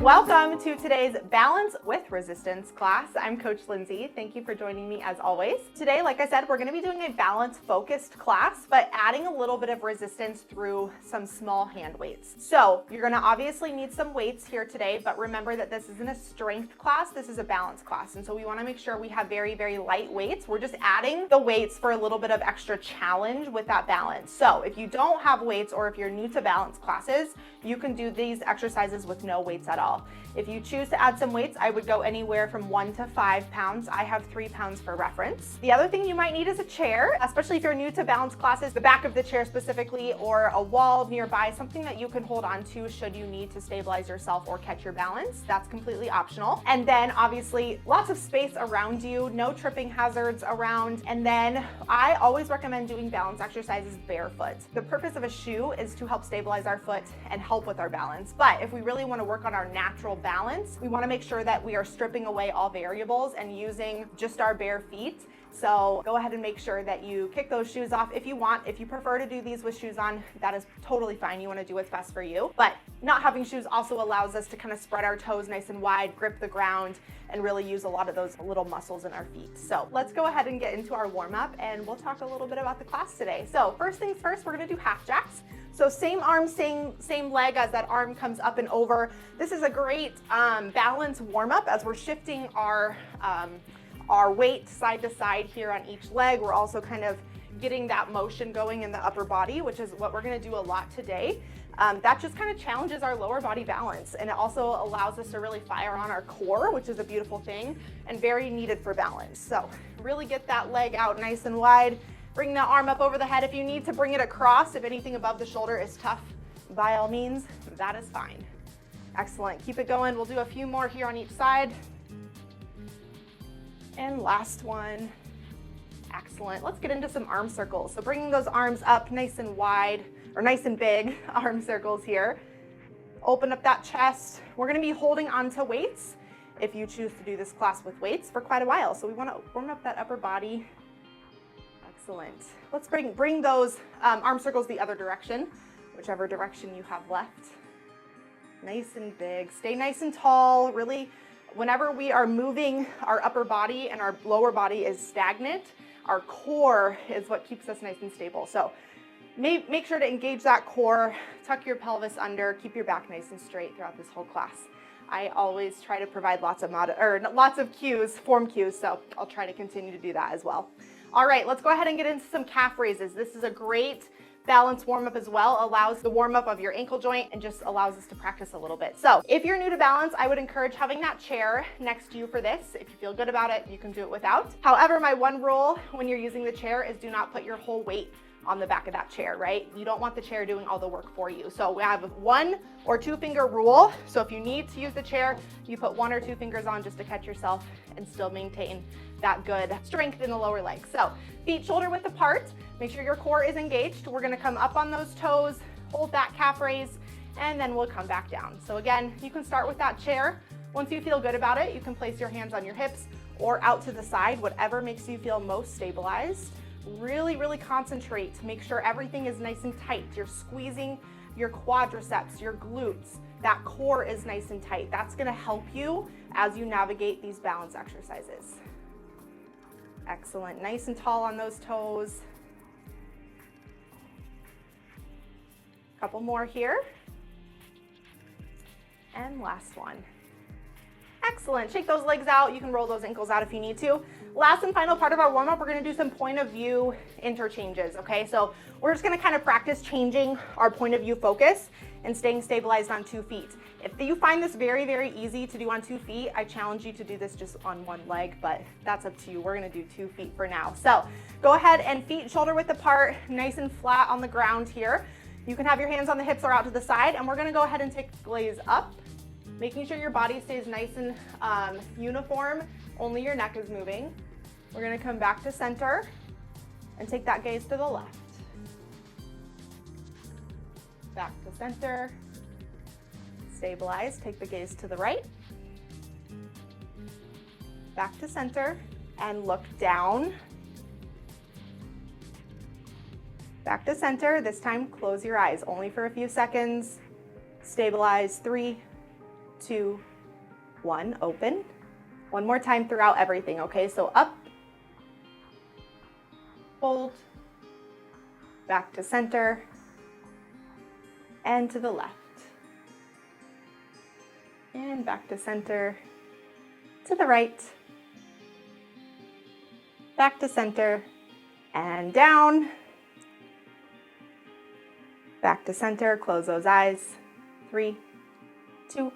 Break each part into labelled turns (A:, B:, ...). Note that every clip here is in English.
A: Welcome to today's Balance with Resistance class. I'm Coach Lindsay. Thank you for joining me as always. Today, like I said, we're going to be doing a balance focused class, but adding a little bit of resistance through some small hand weights. So you're going to obviously need some weights here today, but remember that this isn't a strength class, this is a balance class. And so we want to make sure we have very, very light weights. We're just adding the weights for a little bit of extra challenge with that balance. So if you don't have weights or if you're new to balance classes, you can do these exercises with no weights at all. If you choose to add some weights, I would go anywhere from 1 to 5 pounds. I have 3 pounds for reference. The other thing you might need is a chair, especially if you're new to balance classes, the back of the chair specifically, or a wall nearby, something that you can hold on to should you need to stabilize yourself or catch your balance. That's completely optional. And then obviously lots of space around you, no tripping hazards around. And then I always recommend doing balance exercises barefoot. The purpose of a shoe is to help stabilize our foot and help with our balance. But if we really want to work on our natural balance, we want to make sure that we are stripping away all variables and using just our bare feet. So go ahead and make sure that you kick those shoes off if you want. If you prefer to do these with shoes on, that is totally fine. You want to do what's best for you. But not having shoes also allows us to kind of spread our toes nice and wide, grip the ground, and really use a lot of those little muscles in our feet. So let's go ahead and get into our warm-up, and we'll talk a little bit about the class today. So first things first, we're going to do half jacks. So same arm, same leg as that arm comes up and over. This is a great balance warm-up as we're shifting our weight side to side here on each leg. We're also kind of getting that motion going in the upper body, which is what we're going to do a lot today. That just kind of challenges our lower body balance, and it also allows us to really fire on our core, which is a beautiful thing and very needed for balance. So really get that leg out nice and wide. Bring that arm up over the head. If you need to bring it across, if anything above the shoulder is tough, by all means, that is fine. Excellent. Keep it going. We'll do a few more here on each side. And last one. Excellent. Let's get into some arm circles. So bringing those arms up nice and wide, or nice and big, arm circles here. Open up that chest. We're going to be holding onto weights if you choose to do this class with weights for quite a while. So we want to warm up that upper body. Excellent. Let's bring those arm circles the other direction, whichever direction you have left. Nice and big. Stay nice and tall. Really, whenever we are moving our upper body and our lower body is stagnant, our core is what keeps us nice and stable. So make sure to engage that core, tuck your pelvis under, keep your back nice and straight throughout this whole class. I always try to provide lots of cues, form cues, so I'll try to continue to do that as well. All right, let's go ahead and get into some calf raises. This is a great balance warm-up as well, allows the warm-up of your ankle joint and just allows us to practice a little bit. So if you're new to balance, I would encourage having that chair next to you for this. If you feel good about it, you can do it without. However, my one rule when you're using the chair is do not put your whole weight on the back of that chair, right? You don't want the chair doing all the work for you. So we have 1 or 2 finger rule. So if you need to use the chair, you put 1 or 2 fingers on just to catch yourself and still maintain that good strength in the lower leg. So feet shoulder width apart, make sure your core is engaged. We're gonna come up on those toes, hold that calf raise, and then we'll come back down. So again, you can start with that chair. Once you feel good about it, you can place your hands on your hips or out to the side, whatever makes you feel most stabilized. Really, really concentrate to make sure everything is nice and tight. You're squeezing your quadriceps, your glutes. That core is nice and tight. That's gonna help you as you navigate these balance exercises. Excellent. Nice and tall on those toes. Couple more here. And last one. Excellent. Shake those legs out. You can roll those ankles out if you need to. Last and final part of our warm-up, we're going to do some point of view interchanges, okay? So we're just going to kind of practice changing our point of view focus and staying stabilized on 2 feet. If you find this very, very easy to do on 2 feet, I challenge you to do this just on 1 leg, but that's up to you. We're going to do 2 feet for now. So go ahead and feet shoulder width apart, nice and flat on the ground here. You can have your hands on the hips or out to the side, and we're going to go ahead and take the gaze up, making sure your body stays nice and uniform, only your neck is moving. We're gonna come back to center and take that gaze to the left. Back to center, stabilize, take the gaze to the right. Back to center and look down. Back to center, this time close your eyes, only for a few seconds. Stabilize, 3, 2, 1, open. One more time throughout everything, okay? So up, hold, back to center, and to the left. And back to center, to the right, back to center, and down, back to center, close those eyes, 3, 2,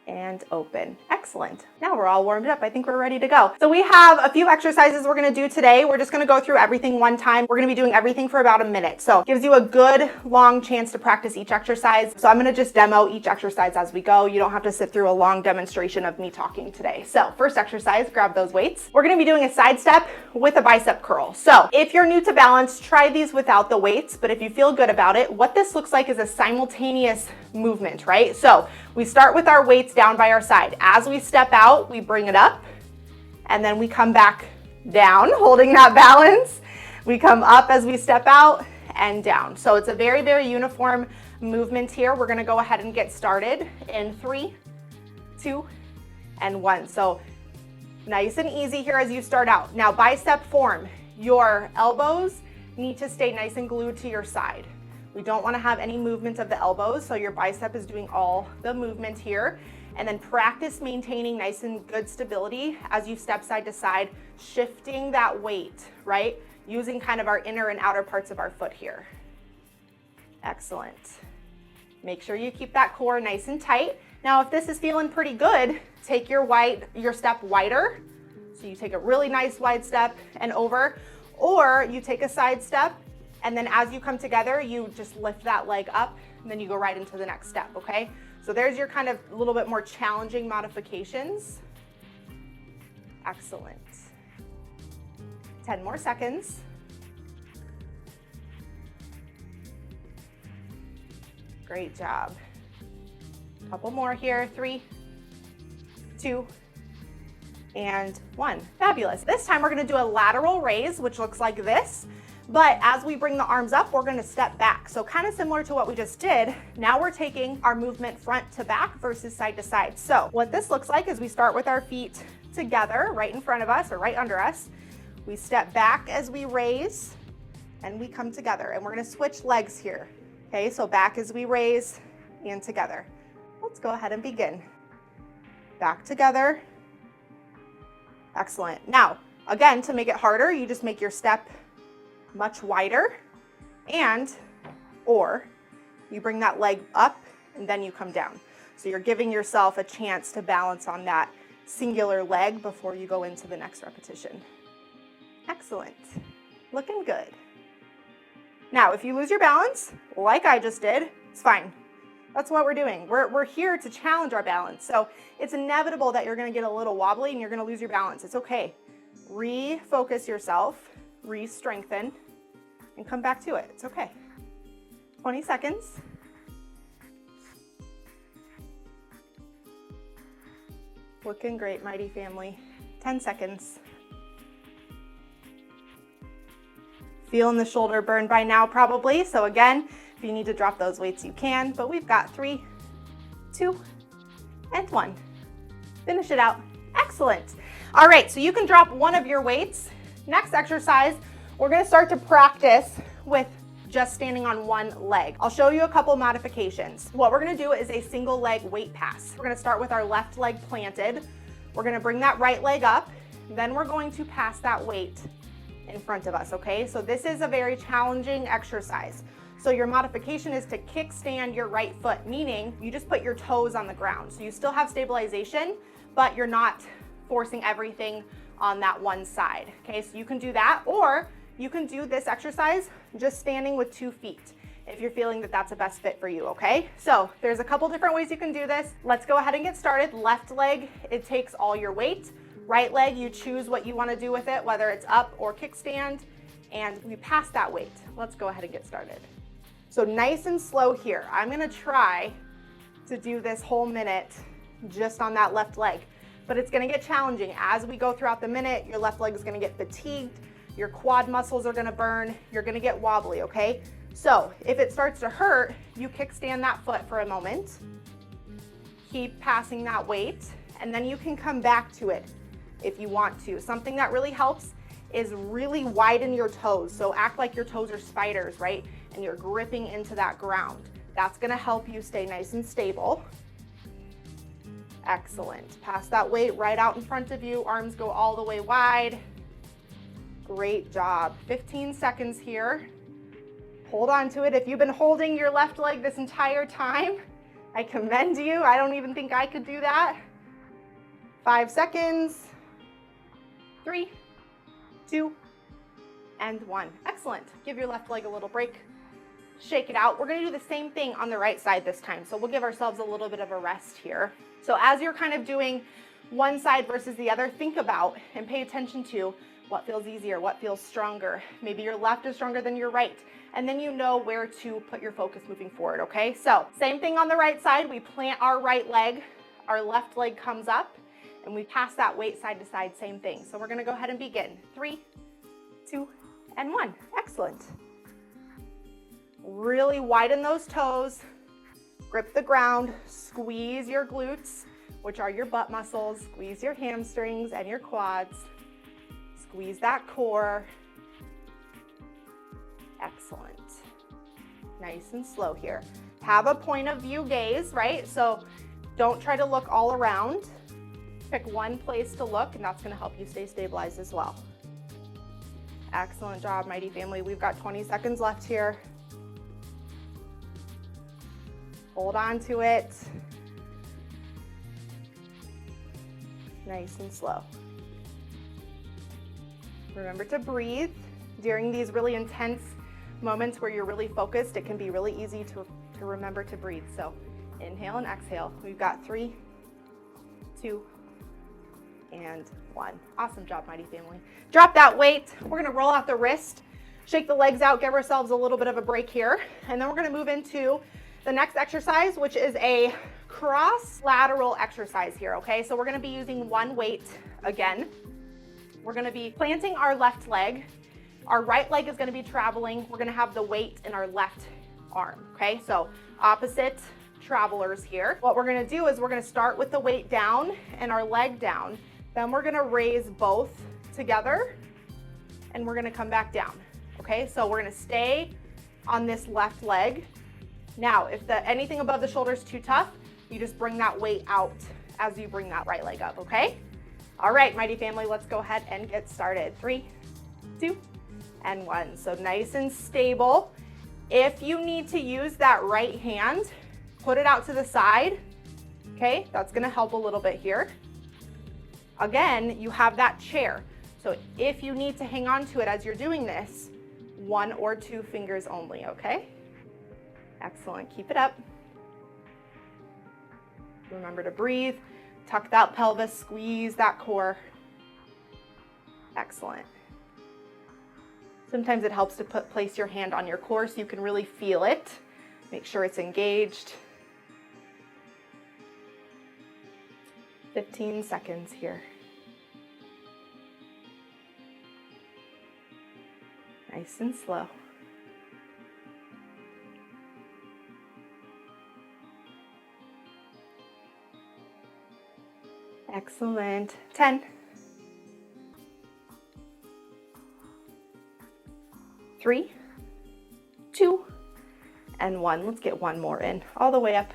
A: and open. Excellent. Now we're all warmed up. I think we're ready to go. So we have a few exercises we're going to do today. We're just going to go through everything one time. We're going to be doing everything for about a minute. So it gives you a good long chance to practice each exercise. So I'm going to just demo each exercise as we go. You don't have to sit through a long demonstration of me talking today. So first exercise, grab those weights. We're going to be doing a side step with a bicep curl. So if you're new to balance, try these without the weights, but if you feel good about it, what this looks like is a simultaneous movement, right? So we start with our weights down by our side. As we step out, we bring it up, and then we come back down, holding that balance. We come up as we step out and down. So it's a very, very uniform movement here. We're gonna go ahead and get started in 3, 2, and 1. So nice and easy here as you start out. Now bicep form, your elbows need to stay nice and glued to your side. We don't want to have any movement of the elbows, so your bicep is doing all the movement here. And then practice maintaining nice and good stability as you step side to side, shifting that weight, right? Using kind of our inner and outer parts of our foot here. Excellent. Make sure you keep that core nice and tight. Now, if this is feeling pretty good, take your step wider. So you take a really nice wide step and over, or you take a side step, and then as you come together, you just lift that leg up, and then you go right into the next step, okay? So there's your kind of a little bit more challenging modifications. Excellent. 10 more seconds. Great job. Couple more here, 3, 2, and 1. Fabulous. This time we're gonna do a lateral raise, which looks like this. But as we bring the arms up, we're gonna step back. So kind of similar to what we just did, now we're taking our movement front to back versus side to side. So what this looks like is we start with our feet together, right in front of us or right under us. We step back as we raise, and we come together. And we're gonna switch legs here. Okay, so back as we raise and together. Let's go ahead and begin. Back together. Excellent. Now, again, to make it harder, you just make your step much wider, or you bring that leg up and then you come down. So you're giving yourself a chance to balance on that singular leg before you go into the next repetition. Excellent. Looking good. Now, if you lose your balance, like I just did, it's fine. That's what we're doing. We're here to challenge our balance. So it's inevitable that you're gonna get a little wobbly and you're gonna lose your balance. It's okay. Refocus yourself, re-strengthen, and come back to it. It's okay. 20 seconds. Looking great, mighty family. 10 seconds. Feeling the shoulder burn by now probably. So again, if you need to drop those weights, you can, but we've got 3, 2, and 1. Finish it out. Excellent. All right, so you can drop one of your weights. Next exercise, we're gonna start to practice with just standing on one leg. I'll show you a couple modifications. What we're gonna do is a single leg weight pass. We're gonna start with our left leg planted. We're gonna bring that right leg up. Then we're going to pass that weight in front of us, okay? So this is a very challenging exercise. So your modification is to kickstand your right foot, meaning you just put your toes on the ground. So you still have stabilization, but you're not forcing everything on that one side, okay? So you can do that, or you can do this exercise just standing with 2 feet if you're feeling that that's the best fit for you, okay? So there's a couple different ways you can do this. Let's go ahead and get started. Left leg, it takes all your weight. Right leg, you choose what you want to do with it, whether it's up or kickstand, and we pass that weight. Let's go ahead and get started. So nice and slow here. I'm gonna try to do this whole minute just on that left leg, but it's gonna get challenging. As we go throughout the minute, your left leg is gonna get fatigued, your quad muscles are gonna burn, you're gonna get wobbly, okay? So if it starts to hurt, you kickstand that foot for a moment. Keep passing that weight, and then you can come back to it if you want to. Something that really helps is really widen your toes. So act like your toes are spiders, right? And you're gripping into that ground. That's gonna help you stay nice and stable. Excellent. Pass that weight right out in front of you. Arms go all the way wide. Great job. 15 seconds here. Hold on to it. If you've been holding your left leg this entire time, I commend you. I don't even think I could do that. 5 seconds. 3, 2, and 1. Excellent. Give your left leg a little break. Shake it out. We're going to do the same thing on the right side this time. So we'll give ourselves a little bit of a rest here. So as you're kind of doing one side versus the other, think about and pay attention to what feels easier, what feels stronger. Maybe your left is stronger than your right. And then you know where to put your focus moving forward, okay? So same thing on the right side. We plant our right leg, our left leg comes up, and we pass that weight side to side, same thing. So we're gonna go ahead and begin. 3, 2, and 1. Excellent. Really widen those toes, grip the ground, squeeze your glutes, which are your butt muscles, squeeze your hamstrings and your quads, squeeze that core. Excellent. Nice and slow here. Have a point of view gaze, right? So don't try to look all around. Pick one place to look, and that's going to help you stay stabilized as well. Excellent job, Mighty Family. We've got 20 seconds left here. Hold on to it. Nice and slow. Remember to breathe. During these really intense moments where you're really focused, it can be really easy to remember to breathe. So inhale and exhale. We've got 3, 2, and 1. Awesome job, Mighty Family. Drop that weight. We're gonna roll out the wrist, shake the legs out, give ourselves a little bit of a break here. And then we're gonna move into the next exercise, which is a cross lateral exercise here, okay? So we're gonna be using one weight again. We're gonna be planting our left leg. Our right leg is gonna be traveling. We're gonna have the weight in our left arm, okay? So opposite travelers here. What we're gonna do is we're gonna start with the weight down and our leg down. Then we're gonna raise both together and we're gonna come back down, okay? So we're gonna stay on this left leg. Now, if anything above the shoulder is too tough, you just bring that weight out as you bring that right leg up, okay? All right, Mighty Family, let's go ahead and get started. 3, 2, and 1. So nice and stable. If you need to use that right hand, put it out to the side, okay? That's gonna help a little bit here. Again, you have that chair. So if you need to hang on to it as you're doing this, 1 or 2 fingers only, okay? Excellent, keep it up. Remember to breathe, tuck that pelvis, squeeze that core. Excellent. Sometimes it helps to place your hand on your core so you can really feel it. Make sure it's engaged. 15 seconds here. Nice and slow. Excellent. 10. 3, 2, and 1. Let's get one more in. All the way up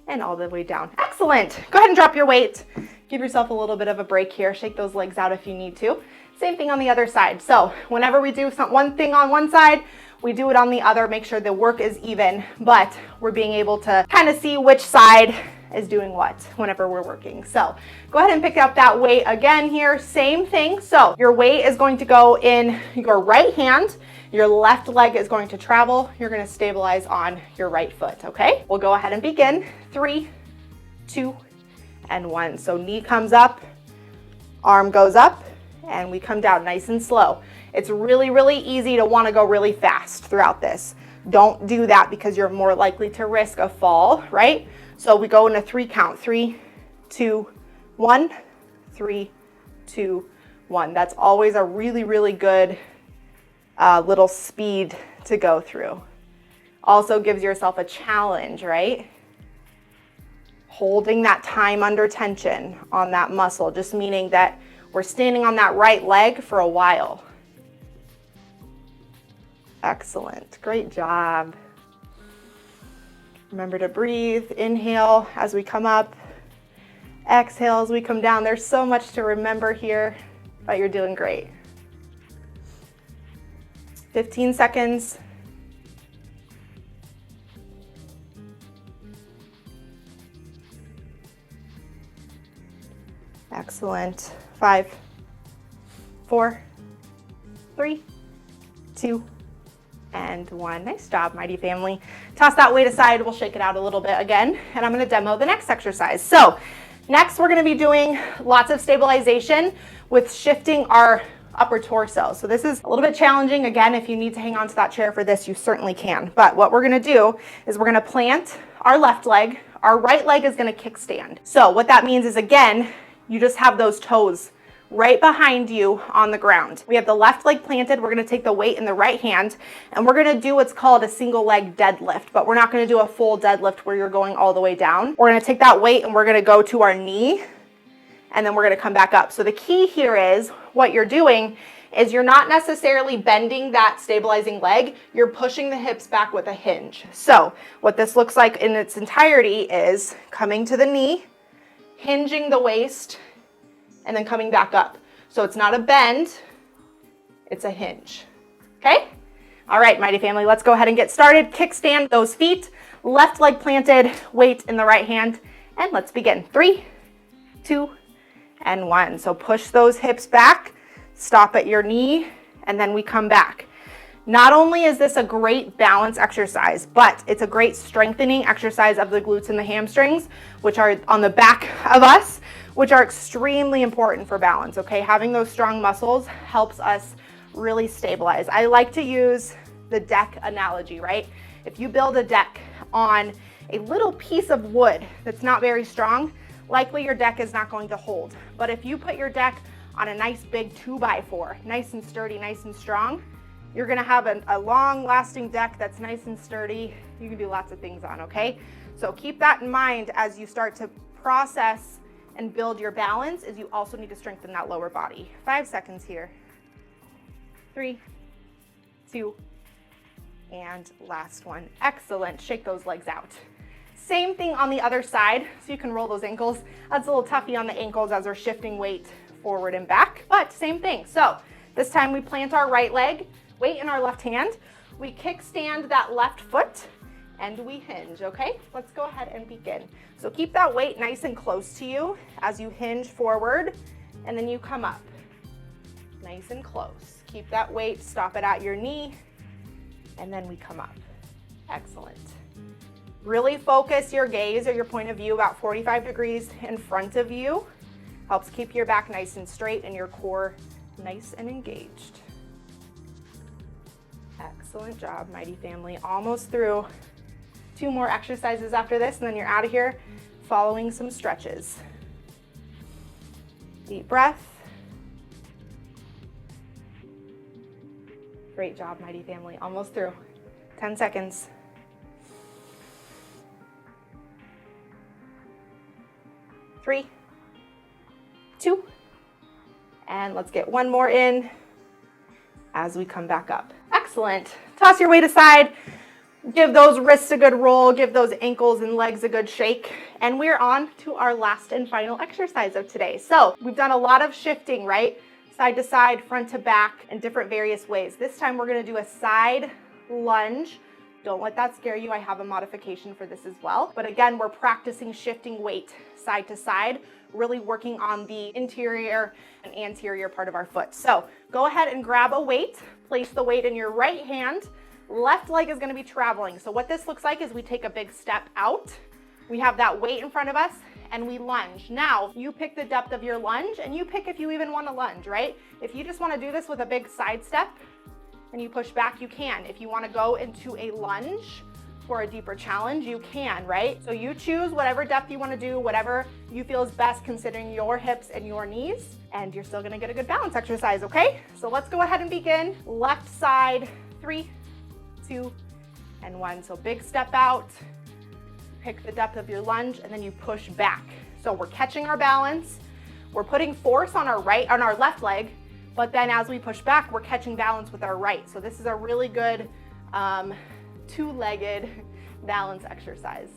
A: and all the way down. Excellent. Go ahead and drop your weight. Give yourself a little bit of a break here. Shake those legs out if you need to. Same thing on the other side. So whenever we do one thing on one side, we do it on the other. Make sure the work is even, but we're being able to kind of see which side is doing what whenever we're working. So go ahead and pick up that weight again here. Same thing. So your weight is going to go in your right hand. Your left leg is going to travel. You're going to stabilize on your right foot, okay? We'll go ahead and begin. 3, 2, and 1. So knee comes up, arm goes up, and we come down nice and slow. It's really, really easy to want to go really fast throughout this. Don't do that because you're more likely to risk a fall, right? So we go in a 3 count. 3, 2, 1, 3, 2, 1. That's always a really, really good little speed to go through. Also gives yourself a challenge, right? Holding that time under tension on that muscle, just meaning that we're standing on that right leg for a while. Excellent, great job. Remember to breathe, inhale as we come up, exhale as we come down. There's so much to remember here, but you're doing great. 15 seconds. Excellent. 5, 4, 3, 2, and 1. Nice job, mighty family. Toss that weight aside. We'll shake it out a little bit again, and I'm going to demo the next exercise. So next, we're going to be doing lots of stabilization with shifting our upper torso. So this is a little bit challenging. Again, if you need to hang on to that chair for this, you certainly can. But what we're going to do is we're going to plant our left leg. Our right leg is going to kickstand. So what that means is, again, you just have those toes right behind you on the ground. We have the left leg planted. We're going to take the weight in the right hand, and we're going to do what's called a single leg deadlift, but we're not going to do a full deadlift where you're going all the way down. We're going to take that weight and we're going to go to our knee, and then we're going to come back up. So the key here is what you're doing is you're not necessarily bending that stabilizing leg. You're pushing the hips back with a hinge. So what this looks like in its entirety is coming to the knee, hinging the waist, and then coming back up. So it's not a bend, it's a hinge. Okay? All right, mighty family, let's go ahead and get started. Kickstand those feet, left leg planted, weight in the right hand, and let's begin. 3, 2, and 1. So push those hips back, stop at your knee, and then we come back. Not only is this a great balance exercise, but it's a great strengthening exercise of the glutes and the hamstrings, which are on the back of us, which are extremely important for balance, okay? Having those strong muscles helps us really stabilize. I like to use the deck analogy, right? If you build a deck on a little piece of wood that's not very strong, likely your deck is not going to hold. But if you put your deck on a nice big 2x4, nice and sturdy, nice and strong, you're gonna have a long-lasting deck that's nice and sturdy. You can do lots of things on, okay? So keep that in mind as you start to process and build your balance, is you also need to strengthen that lower body. 5 seconds here. 3, 2, and last one. Excellent, shake those legs out. Same thing on the other side, so you can roll those ankles. That's a little toughy on the ankles as we're shifting weight forward and back, but same thing. So this time we plant our right leg, weight in our left hand, we kickstand that left foot, and we hinge, okay? Let's go ahead and begin. So keep that weight nice and close to you as you hinge forward, and then you come up. Nice and close. Keep that weight, stop it at your knee, and then we come up. Excellent. Really focus your gaze or your point of view about 45 degrees in front of you. Helps keep your back nice and straight and your core nice and engaged. Excellent job, mighty family. Almost through. 2 more exercises after this, and then you're out of here following some stretches. Deep breath. Great job, mighty family. Almost through. 10 seconds. 3, 2, and let's get one more in as we come back up. Excellent. Toss your weight aside. Give those wrists a good roll, give those ankles and legs a good shake, and we're on to our last and final exercise of today. So we've done a lot of shifting, right? Side to side, front to back, in different various ways. This time we're gonna do a side lunge. Don't let that scare you. I have a modification for this as well. But again, we're practicing shifting weight side to side, really working on the interior and anterior part of our foot. So go ahead and grab a weight, place the weight in your right hand. Left leg is going to be traveling. So what this looks like is we take a big step out. We have that weight in front of us and we lunge. Now you pick the depth of your lunge and you pick if you even want to lunge, right? If you just want to do this with a big side step and you push back, you can. If you want to go into a lunge for a deeper challenge, you can, right? So you choose whatever depth you want to do, whatever you feel is best considering your hips and your knees, and you're still going to get a good balance exercise, okay? So let's go ahead and begin. Left side, 3, 2, and 1. So big step out, pick the depth of your lunge, and then you push back. So we're catching our balance, we're putting force on our left leg, but then as we push back, we're catching balance with our right. So this is a really good two-legged balance exercise.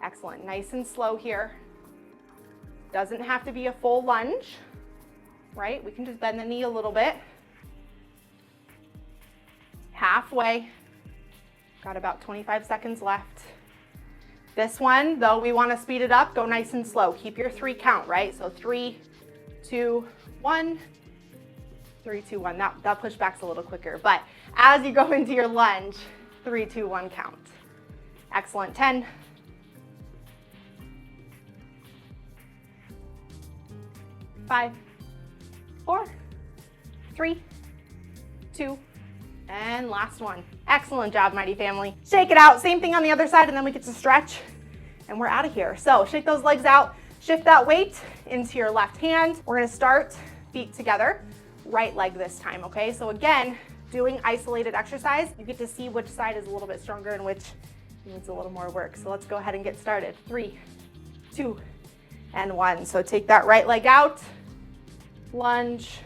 A: Excellent, nice and slow here. Doesn't have to be a full lunge, right? We can just bend the knee a little bit. Halfway, got about 25 seconds left. This one, though, we want to speed it up, go nice and slow. Keep your 3 count, right? So 3, 2, 1, 3, 2, 1. That pushback's a little quicker, but as you go into your lunge, 3, 2, 1 count. Excellent. 10. 5, 4, 3, 2, and last one. Excellent job, mighty family. Shake it out. Same thing on the other side, and then we get to stretch, and we're out of here. So shake those legs out. Shift that weight into your left hand. We're gonna start feet together, right leg this time, okay? So again, doing isolated exercise, you get to see which side is a little bit stronger and which needs a little more work. So let's go ahead and get started. 3, 2, and 1. So take that right leg out, lunge,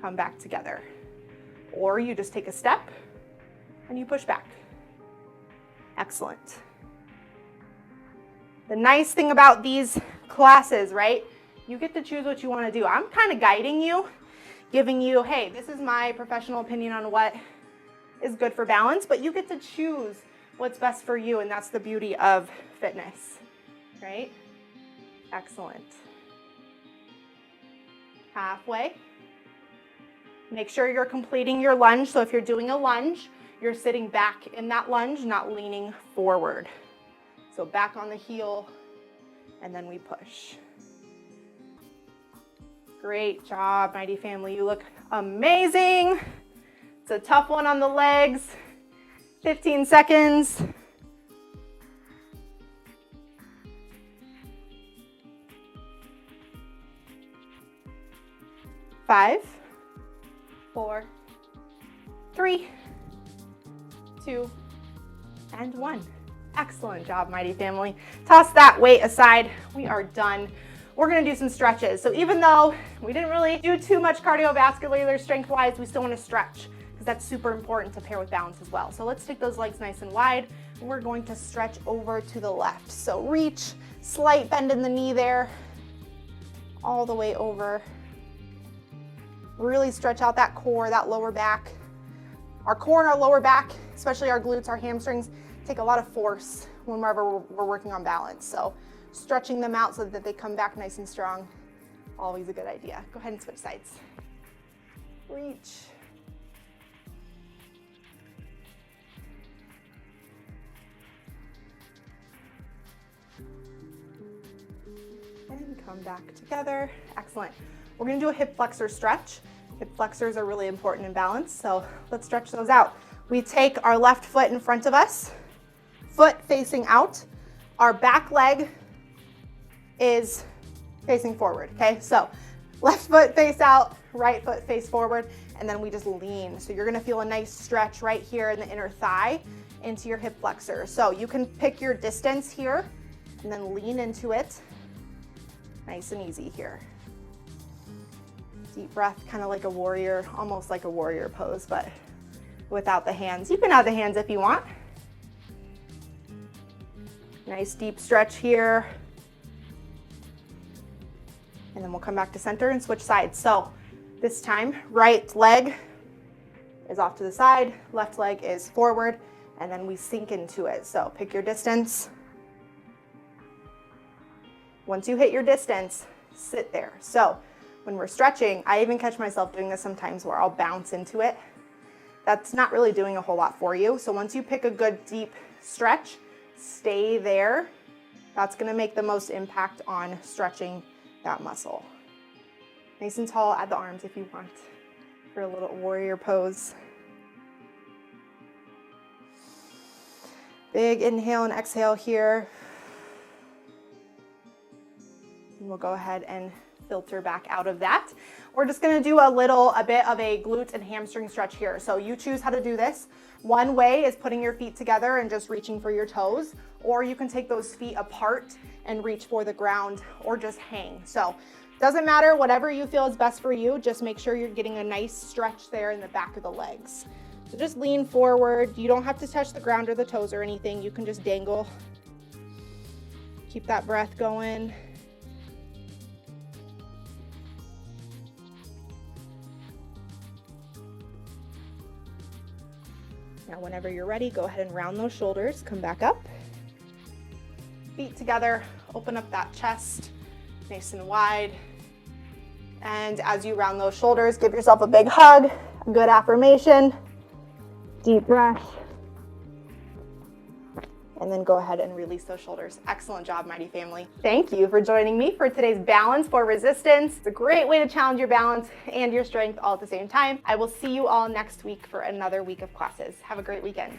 A: come back together. Or you just take a step and you push back. Excellent. The nice thing about these classes, right? You get to choose what you want to do. I'm kind of guiding you, giving you, hey, this is my professional opinion on what is good for balance, but you get to choose what's best for you, and that's the beauty of fitness, right? Excellent. Halfway. Make sure you're completing your lunge. So if you're doing a lunge, you're sitting back in that lunge, not leaning forward. So back on the heel, and then we push. Great job, mighty family. You look amazing. It's a tough one on the legs. 15 seconds. 5, 4, 3, 2, and 1. Excellent job, mighty family. Toss that weight aside. We are done. We're gonna do some stretches. So even though we didn't really do too much cardiovascular strength-wise, we still wanna stretch because that's super important to pair with balance as well. So let's take those legs nice and wide, and we're going to stretch over to the left. So reach, slight bend in the knee there, all the way over. Really stretch out that core, that lower back. Our core and our lower back, especially our glutes, our hamstrings, take a lot of force whenever we're working on balance. So stretching them out so that they come back nice and strong, always a good idea. Go ahead and switch sides. Reach. And come back together. Excellent. We're gonna do a hip flexor stretch. Hip flexors are really important in balance, so let's stretch those out. We take our left foot in front of us, foot facing out. Our back leg is facing forward, okay? So left foot face out, right foot face forward, and then we just lean. So you're gonna feel a nice stretch right here in the inner thigh into your hip flexor. So you can pick your distance here and then lean into it. Nice and easy here. Deep breath, kind of like a warrior, almost like a warrior pose, but without the hands. You can add the hands if you want. Nice deep stretch here. And then we'll come back to center and switch sides. So this time, right leg is off to the side, left leg is forward, and then we sink into it. So pick your distance. Once you hit your distance, sit there. So when we're stretching, I even catch myself doing this sometimes where I'll bounce into it. That's not really doing a whole lot for you. So once you pick a good deep stretch, stay there. That's gonna make the most impact on stretching that muscle. Nice and tall, add the arms if you want for a little warrior pose. Big inhale and exhale here. And we'll go ahead and filter back out of that. We're just gonna do a bit of a glute and hamstring stretch here. So you choose how to do this. One way is putting your feet together and just reaching for your toes, or you can take those feet apart and reach for the ground or just hang. So doesn't matter, whatever you feel is best for you, just make sure you're getting a nice stretch there in the back of the legs. So just lean forward. You don't have to touch the ground or the toes or anything. You can just dangle. Keep that breath going. Now, whenever you're ready, go ahead and round those shoulders, come back up. Feet together, open up that chest, nice and wide. And as you round those shoulders, give yourself a big hug, a good affirmation, deep breath. And then go ahead and release those shoulders. Excellent job, Mighty Family. Thank you for joining me for today's Balance for Resistance. It's a great way to challenge your balance and your strength all at the same time. I will see you all next week for another week of classes. Have a great weekend.